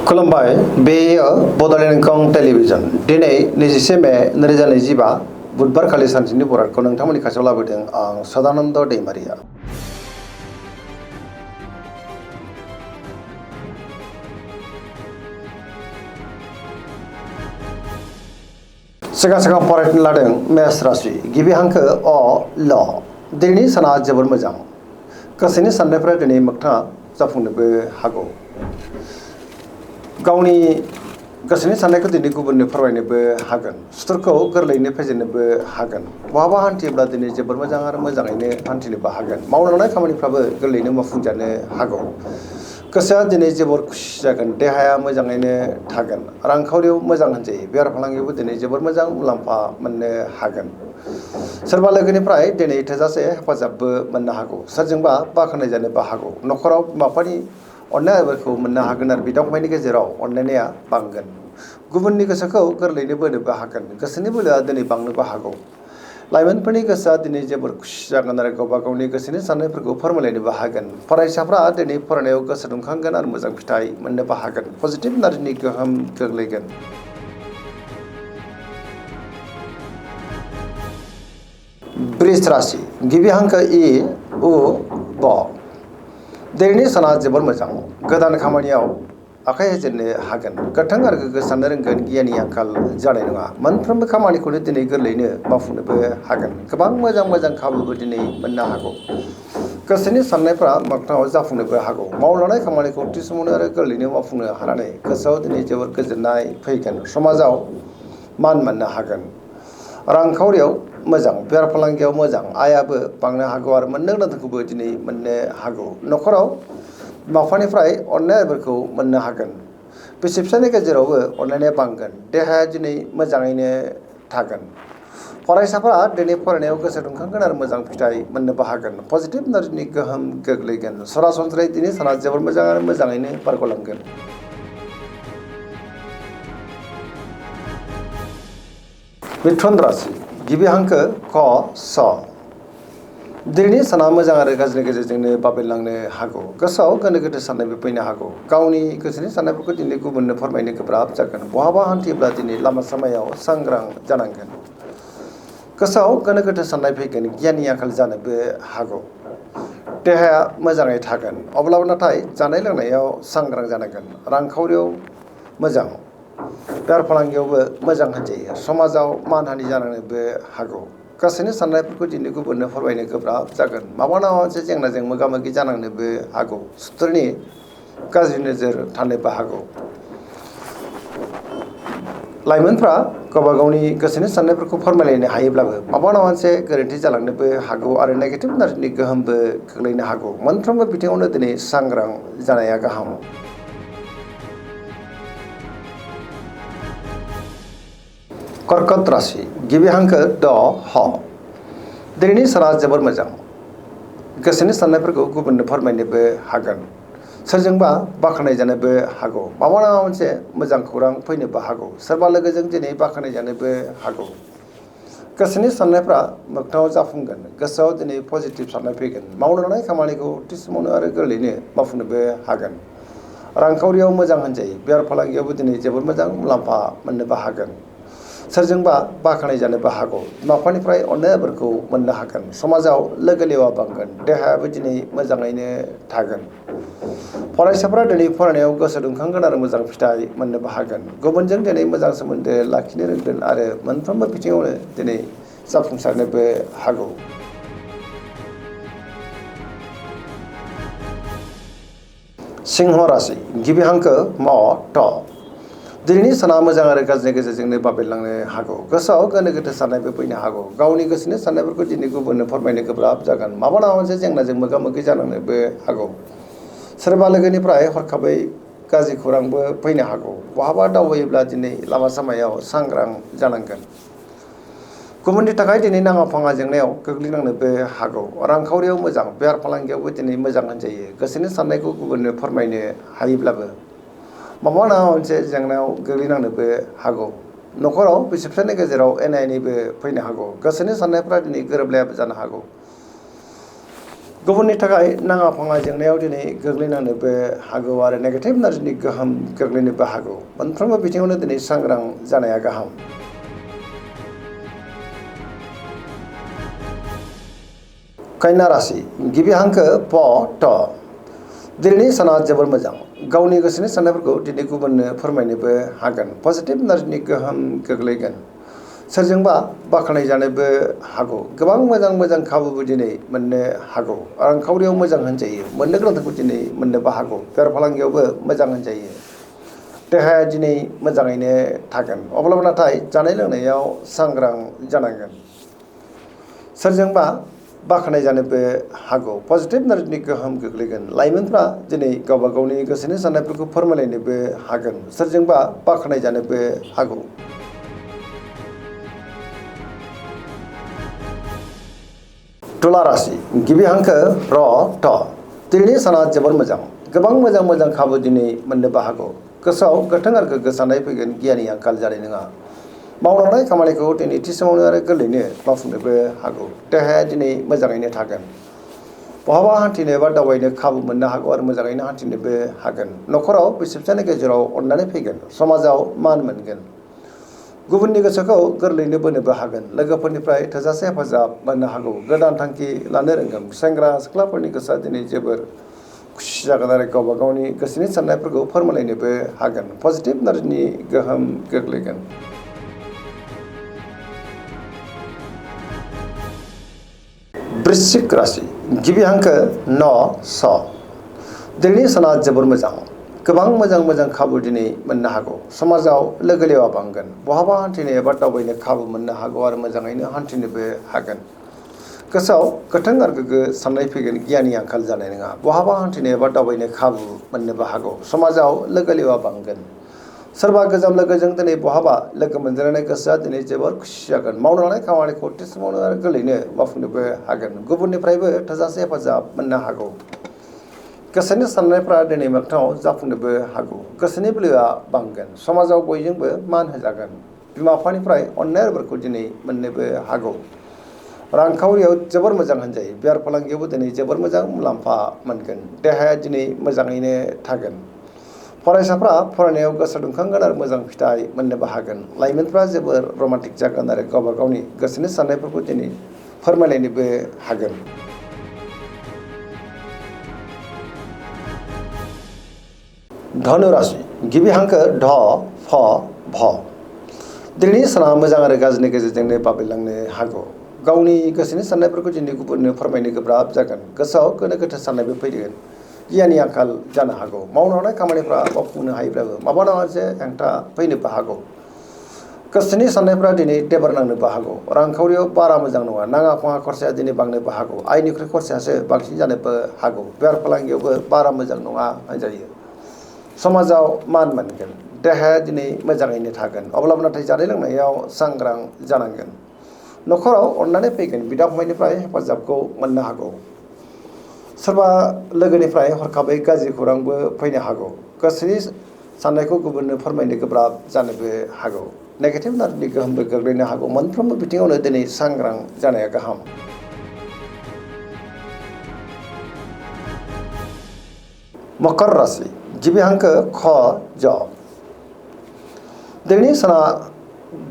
खुलुमबाय बेयो बड'लेण्ड इंखं टेलिभिजन दिनै 21 मे 2025 बुधबार खालि सानसेनि बरादखौ नोंथांमोननि खाथियाव लाबोदों आं सदानन्द दैमारिया। सिगां फरायनो लादों मेष राशि गिबि हांखो अ ल दिनैनि साना जोबोर मोजां गोसोनि साननायफोरा दिनै मोगथाङा जाफुंनोबो हागौ। गावनि गोसोनि साननायखौ दिनै गुबुननो फोरमायनोबो हागोन। सुथुरखौ गोरलैयैनो फेजेननोबो हागोन। बहाबा हान्थियोब्ला दिनै जोबोर मोजां आरो मोजाङैनो हान्थिनोबो हागोन। मावनो लानाय खामानिफ्राबो गोरलैयैनो मावफुंजानो हागौ। गोसोआ दिनै जोबोर खुसि जागोन। देहाया मोजाङैनो थागोन। रांखावरियाव मोजां होनजायो। बेफार फालांगियावबो दिनै जोबोर मोजां मुलाम्फा मोननो हागोन। सोरबा लोगोनिफ्राय दिनै थोजासे हेफाजाबबो मोननो हागौ। सोरजोंबा बाख्नाय जानोबो हागौ। न'खराव बिमा बिफानि अननायफोरखौ मोननो हागोन आरो बिदा फंबायनि गेजेराव अनलायनाया बांगोन। गुबुननि गोसोखौ गोरलैयैनो बोनोबो हागोन। गोसोनि बोलोआ दिनै बांनोबो हागौ। लाइमोनफोरनि गोसोआ दिनै जोबोर खुसि जागोन आरो गावबा गावनि गोसोनि साननायफोरखौ फोरमायलायनोबो हागोन। फरायसाफ्रा दिनै फरायनायाव गोसो दुंखांगोन आरो मोजां फिथाइ मोननोबो हागोन। पजिटिभ एनार्जिनि गोहोम गोग्लैगोन। वृष राशि गिबि हांखो इ उ ब दिनैनि साना जोबोर मोजां गोदान खामानियाव आखाइ होजेननो हागोन। गोथों आरो गोग्गो साननो रोंगोन। गियाननि आंखाल जानाय नङा। मोनफ्रोमबो खामानिखौनो दिनै गोरलैयैनो मावफुंनोबो हागोन। गोबां मोजां खाबुबो दिनै मोननो हागौ। गोसोनि साननायफ्रा मोगथाङाव जाफुंनोबो हागौ। मावनो लानाय खामानिखौ थि समावनो आरो गोरलैयैनो मावफुंनो हानानै गोसोआव दिनै जोबोर गोजोननाय फैगोन। समाजाव मान मोननो हागोन। रांखावरियाव मोजां बेफार फालांगियाव मोजां आयाबो बांनो हागौ आरो मोननो गोनांखौबो दिनै मोननो हागौ। न'खराव बिमा बिफानिफ्राय अननायफोरखौ मोननो हागोन। बिसि फिसायनि गेजेरावबो अनलायनाया बांगोन। देहाया दिनै मोजाङैनो थागोन। फरायसाफोरा दिनै फरायनायाव गोसो दुंखांगोन आरो मोजां फिथाइ मोननोबो हागोन। पजिटिभ एनार्जिनि गोहोम गोग्लैगोन। सरासनस्रायै दिनै साना जोबोर मोजां आरो मोजाङैनो बारग'लांगोन। मिथुन राशि गिबि हांखो क स दिनैनि साना मोजां आरो गाज्रिनि गेजेरजोंनो बाबेनलांनो हागौ। गोसोआव गोनो गोथो साननायबो फैनो हागौ। गावनि गोसोनि साननायफोरखौ दिनै गुबुननो फोरमायनो गोब्राब जागोन। बहाबा हान्थियोब्ला दिनै लामा सामायाव सांग्रां जानांगोन। गोसोआव गोनो गोथो साननाय फैगोन। गियाननि आंखाल जानोबो हागौ। देहाया मोजाङै थागोन। अब्लाबो नाथाय जानाय लोंनायाव सांग्रां जानांगोन। रांखावरियाव मोजां बेफार फालांगियावबो मोजां होनजायो। समाजाव मानहानि जानांनोबो हागौ। गोसोनि साननायफोरखौ दिनै गुबुननो फोरमायनो गोब्राब जागोन। माबा नङा मोनसे जेंनाजों मोगा मोगि जानांनोबो हागौ। सुथुरनि गाज्रि नोजोर थानोबो हागौ। लाइमोनफ्रा गावबा गावनि गोसोनि साननायफोरखौ फोरमायलायनो हायोब्लाबो माबा नङा मोनसे गोरोन्थि जालांनोबो हागौ आरो नेगेटिभ एनार्जिनि गोहोमबो खोख्लैनो हागौ। मोनफ्रोमबो बिथिङावनो दिनै सांग्रां जानाया गाहाम। कर्कट राशि गिबि हांखो द ह दिनैनि साना जोबोर मोजां गोसोनि साननायफोरखौ गुबुननो फोरमायनोबो हागोन। सोरजोंबा बाख्नाय जानोबो हागौ। माबा नङा मोनसे मोजां खौरां फैनोबो हागौ। सोरबा लोगोजों दिनै बाख्नाय जानोबो हागौ। गोसोनि साननायफ्रा मोगथाङाव जाफुंगोन। गोसोआव दिनै पजिटिभ साननाय फैगोन। मावनो लानाय खामानिखौ थि समावनो आरो गोरलैयैनो मावफुंनोबो हागोन। रांखावरियाव मोजां होनजायो। बेफार फालांगियावबो दिनै जोबोर मोजां मुलाम्फा मोननोबो हागोन। सोरजोंबा बाख्नाय जानोबो हागौ। बिमा बिफानिफ्राय अननायफोरखौ मोननो हागोन। समाजाव लोगो लेवा बांगोन। देहायाबो दिनै मोजाङैनो थागोन। फरायसाफोरा दिनै फरायनायाव गोसो दुंखांगोन आरो मोजां फिथाइ मोननोबो हागोन। गुबुनजों दिनै मोजां सोमोन्दो लाखिनो रोंगोन आरो मोनफ्रोमबो बिथिङावनो दिनै जाफुंसारनोबो हागौ। सिंह राशि गिबि हांखो म थ दिनैनि साना मोजां आरो गाज्रिनि गेजेरजोंनो बाबेनलांनो हागौ। गोसोआव गोनो गोथो साननायबो फैनो हागौ। गावनि गोसोनि साननायफोरखौ दिनै गुबुननो फोरमायनो गोब्राब जागोन। माबा नङा मोनसे जेंनाजों मोगा मोगि जानांनोबो हागौ। सोरबा लोगोनिफ्राय हरखाबै गाज्रि खौरांबो फैनो हागौ। बहाबा दावबायोब्ला दिनै लामा सामायाव सांग्रां जानांगोन। गुबुननि थाखाय दिनै नाङा फाङा जेंनायाव गोग्लैनांनोबो हागौ। रांखावरियाव मोजां बेफार फालांगियावबो दिनै मोजां होनजायो। गोसोनि साननायखौ गुबुननो फोरमायनो हायोब्लाबो माबा नङा मोनसे जेंनायाव गोग्लैनांनोबो हागौ। न'खराव बिसि फिसायनि गेजेराव एना एनिबो फैनो हागौ। गोसोनि साननायफ्रा दिनै गोरोबलायाबो जानो हागौ। गुबुननि थाखाय नाङा फाङा जेंनायाव दिनै गोग्लैनांनोबो हागौ आरो नेगेटिभ एनार्जिनि गोहोम गोग्लैनोबो हागौ। मोनफ्रोमबो बिथिङावनो दिनै सांग्रां जानाया गाहाम। कन्या राशि गिबि हांखो प ट। दिनैनि साना जोबोर मोजां। गावनि गोसोनि साननायफोरखौ दिनै गुबुननो फोरमायनोबो हागोन। पजिटिभ एनार्जिनि गोहोम गोग्लैगोन। सोरजोंबा बाख्नाय जानोबो हागौ। गोबां मोजां खाबुबो दिनै मोननो हागौ। रांखावरियाव मोजां होनजायो। मोननो गोनांखौ दिनै मोननोबो हागौ। बेफार फालांगियावबो मोजां होनजायो। देहाया दिनै मोजाङैनो थागोन। अब्लाबो नाथाय जानाय लोंनायाव सांग्रां जानांगोन। सोरजोंबा बाख्नाय जानोबो हागौ। पजिटिभ एनार्जिनि गोहोम गोग्लैगोन। लाइमोनफ्रा दिनै गावबा गावनि गोसोनि साननायफोरखौ फोरमायलायनोबो हागोन। सोरजोंबा बाख्नाय जानोबो हागौ। तुला राशि गिबि हांखो र थ। दिनैनि साना जोबोर मोजां। गोबां मोजां खाबु दिनै मोननोबो हागौ। गोसोआव गोथों आरो गोग्गो साननाय फैगोन। गियाननि आंखाल जानाय नङा। मावलांनाय खामानिखौ दिनै थि समावनो आरो गोरलैनो मावफुंनोबो हागौ। देहाया दिनै मोजाङैनो थागोन। बहाबा हान्थिनो एबा दावबायनो खाबु मोननो हागौ आरो मोजाङैनो हान्थिनोबो हागोन। न'खराव बिसि-फिसायनि गेजेराव अननानै फैगोन। समाजाव मान मोनगोन। गुबुननि गोसोखौ गोरलैनो बोनोबो हागोन। लोगोफोरनिफ्राय थोजासे हेफाजाब मोननो हागौ। गोदान थांखि लानो रोंगोन। सेंग्रा सिख्लाफोरनि गोसोआ दिनै जोबोर खुसि जागोन आरो गावबा गावनि गोसोनि साननायफोरखौ फोरमायलायनोबो हागोन। पजिटिभ एनार्जिनि गोहोम गोग्लैगोन। वृश्चिक राशि गिबि हांखो न स। दिनैनि साना जोबोर मोजां। गोबां मोजां खाबु दिनै मोननो हागौ। समाजाव लोगो लेवा बांगोन। बहाबा हान्थिनो एबा दावबायनो खाबु मोननो हागौ आरो मोजाङैनो हान्थिनोबो हागोन। गोसोआव गोथों आरो गोग्गो साननाय फैगोन। गियाननि आंखाल जानाय नङा। बहाबा हान्थिनो एबा दावबायनो खाबु मोननोबो हागौ। समाजाव लोगो लेवा बांगोन। सोरबा गोजाम लोगोजों दिनै बहाबा लोगो मोनज्लायनानै गोसोआ दिनै जोबोर खुसि जागोन। मावनो लानाय खामानिखौ थि समावनो आरो गोरलैनो मावफुंनोबो हागोन। गुबुननिफ्रायबो थोजासे हेफाजाब मोननो हागौ। गोसोनि साननायफ्रा दिनै मोगथाङाव जाफुंनोबो हागौ। गोसोनि बोलोआ बांगोन। समाजाव बयजोंबो मान होजागोन। बिमा-बिफानिफ्राय अननाय आरो बोरखौ दिनै मोननोबो हागौ। रांखावरियाव जोबोर मोजां होनजायो। बेफार फालांगियावबो दिनै जोबोर मोजां मुलाम्फा मोनगोन। देहाया दिनै मोजाङैनो थागोन। फरायसाफ्रा फरायनायाव गोसो दुंखांगोन आरो मोजां फिथाइ मोननोबो हागोन। लाइमोनफ्रा जोबोर रमान्टिक जागोन आरो गावबा गावनि गोसोनि साननायफोरखौ दिनै फोरमायलायनोबो हागोन। धनु राशि गिबि हांखो ध फ भ। दिनैनि साना मोजां आरो गाज्रिनि गेजेरजोंनो बाबेलांनो हागौ। गावनि गोसोनि साननायफोरखौ दिनै गुबुननो फोरमायनो गोब्राब जागोन। गोसोआव गोनो गोथो साननायबो फैगोन। गियाननि आंखाल जानो हागौ। मावनो हानाय खामानिफ्रा मावफुंनो हायोब्लाबो माबा नङा मोनसे हेंथा फैनोबो हागौ। गोसोनि साननायफ्रा दिनै देबार नांनोबो हागौ। रांखावरियाव बारा मोजां नङा। नाङा फाङा खरसाया दिनै बांनोबो हागौ। आयनिख्रुइ खरसायासो बांसिन जानोबो हागौ। बेफार फालांगियावबो बारा मोजां नङा होनजायो। समाजाव मान मोनगोन। देहाया दिनै मोजाङैनो थागोन। अब्लाबो नाथाय जानाय लोंनायाव सांग्रां जानांगोन। न'खराव अननानै फैगोन। बिदा-फंबायनिफ्राय हेफाजाबखौ मोननो हागौ। सोरबा लोगोनिफ्राय हरखाबै गाज्रि खौरांबो फैनो हागौ। गोसोनि साननायखौ गुबुननो फोरमायनो गोब्राब जानोबो हागौ। नेगेटिभ एनार्जिनि गोहोमबो गोग्लैनो हागौ। मोनफ्रोमबो बिथिङावनो दिनै सांग्रां जानाया गाहाम। मकर राशि गिबि हांखो ख ज। दिनैनि साना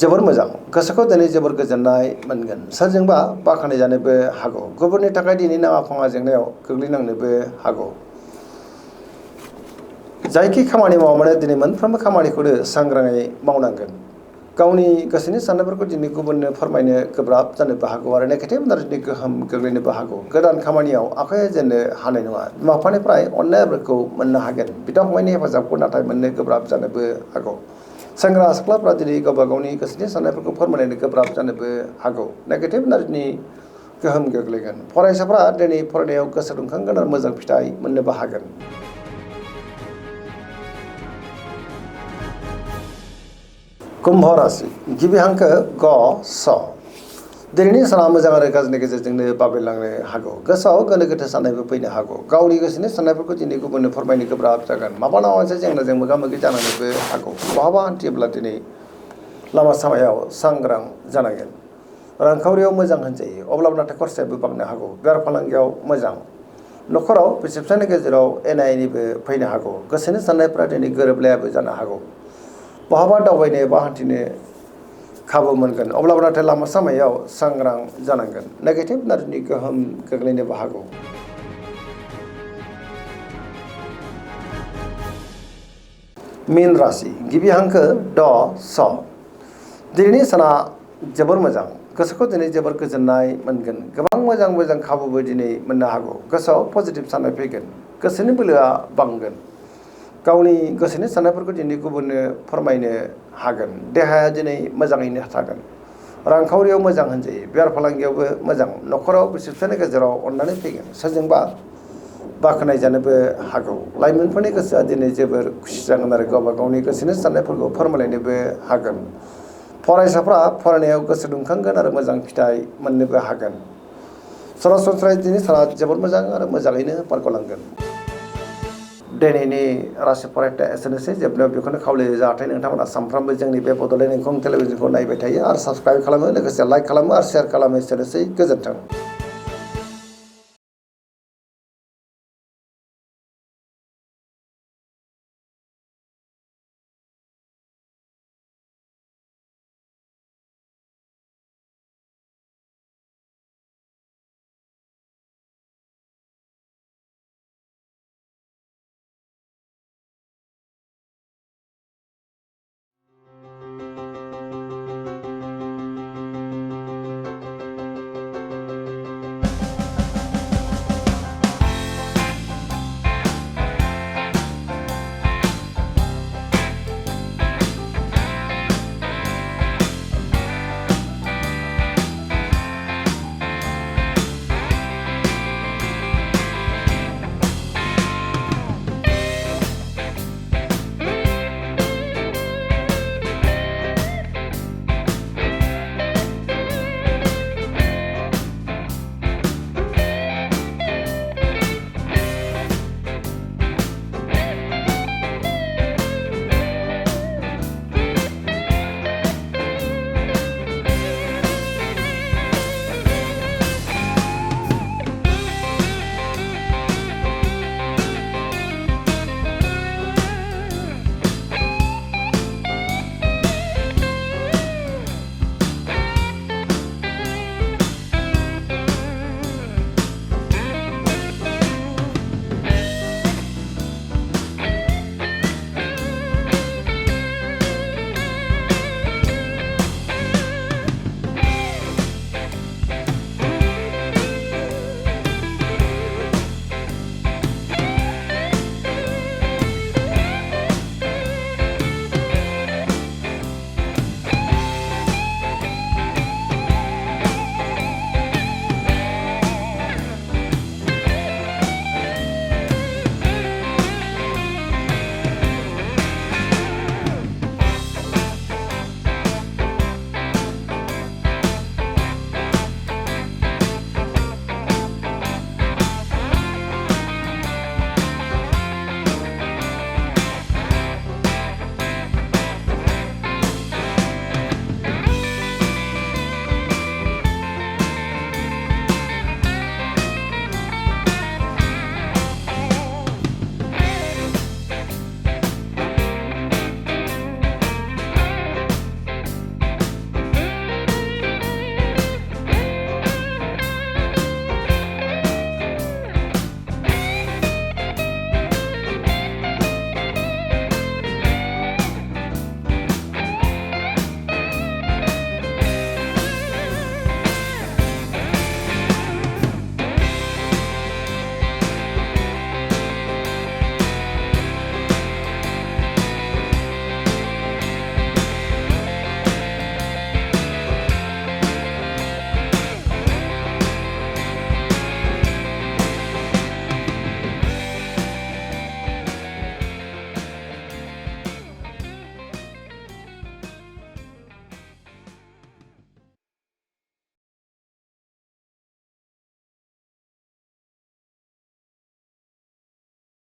जोबोर मोजां। गोसोखौ दिनै जोबोर गोजोननाय मोनगोन। सोरजोंबा बाख्नाय जानोबो हागौ। गुबुननि थाखाय दिनै नाङा फाङा जेंनायाव गोग्लैनांनोबो हागौ। जायखि खामानि मावा मानो दिनै मोनफ्रोमबो खामानिखौनो सांग्राङै मावनांगोन। गावनि गोसोनि साननायफोरखौ दिनै गुबुननो फोरमायनो गोब्राब जानोबो हागौ आरो नेगेटिभ एनार्जिनि गोहोम गोग्लैनोबो हागौ। गोदान खामानियाव आखाइ होजेननो हानाय नङा। बिमा-बिफानिफ्राय अननाय आरो बोरखौ मोननो हागोन। बिदा-फंबायनि हेफाजाबखौ नाथाय मोननो गोब्राब जानोबो हागौ। सेंग्रा सिख्लाफ्रा दिनै गावबा गावनि गोसोनि साननायफोरखौ फोरमायनो गोब्राब जानोबो हागौ। नेगेटिभ एनार्जिनि गोहोम गोग्लैगोन। फरायसाफ्रा दिनै फरायनायाव गोसो दुंखांगोन आरो मोजां फिथाइ मोननोबो हागोन। कुम्भ राशि गिबि हांखो ग स। दिनैनि साना मोजां आरो गाज्रिनि गेजेरजोंनो बाबेलांनो हागौ। गोसोआव गोनो गोथो साननायबो फैनो हागौ। गावनि गोसोनि साननायफोरखौ दिनै गुबुननो फोरमायनो गोब्राब जागोन। माबा नङा मोनसे जेंनाजों मोगा-मोगि जानांनोबो हागौ। बहाबा हान्थियोब्ला दिनै लामा सामायाव सांग्रां जानांगोन। रांखावरियाव मोजां होनजायो। अब्लाबो नाथाय खरसायाबो बांनो हागौ। बेफार फालांगियाव मोजां। न'खराव बिसि फिसायनि गेजेराव एना एनिबो फैनो हागौ गोसोनि साननायफ्रा दिनै गोरोबलायाबो जानो हागौ बहाबा दावबायनो बा हान्थिनो खाबु मोनगोन अब्लाबो नाथाय लामा सामायाव सांग्रां जानांगोन नेगेटिभ एनार्जिनि गोहोम गोग्लैनोबो हागौ। मीन राशि गिबि हांखो ड स दिनैनि साना जोबोर मोजां गोसोखौ दिनै जोबोर गोजोननाय मोनगोन गोबां मोजां खाबुबो दिनै मोननो हागौ गोसोआव पजिटिभ साननाय फैगोन गोसोनि बोलोआ बांगोन गावनि गोसोनि साननायफोरखौ दिनै गुबुननो फोरमायनो हागोन देहाया दिनै मोजाङैनो थागोन रांखावरियाव मोजां होनजायो बेफार फालांगियावबो मोजां न'खराव बिसि फिसायनि गेजेराव अननानै फैगोन सोरजोंबा बाख्नायजानोबो हागौ लाइमोनफोरनि गोसोआ दिनै जोबोर खुसि जागोन आरो गावबा गावनि गोसोनि साननायफोरखौ फोरमायलायनोबो हागोन फरायसाफ्रा फरायनायाव गोसो दुंखांगोन आरो मोजां फिथाइ मोननोबो हागोन सरासनस्रायै दिनै साना जोबोर मोजां आरो मोजाङैनो बारग'लांगोन। दिनैनि राशि फरायथाया एसेनोसै जोबनायाव बेखौनो खावलायो जाहाथे नोंथांमोना सानफ्रामबो जोंनि बे बड'लेण्ड इंखं टेलिभिजनखौ नायबाय थायो आरो साबस्क्राइब खालामो लोगोसे लाइक खालामो आरो शेयार खालामो एसेनोसै गोजोन्थों।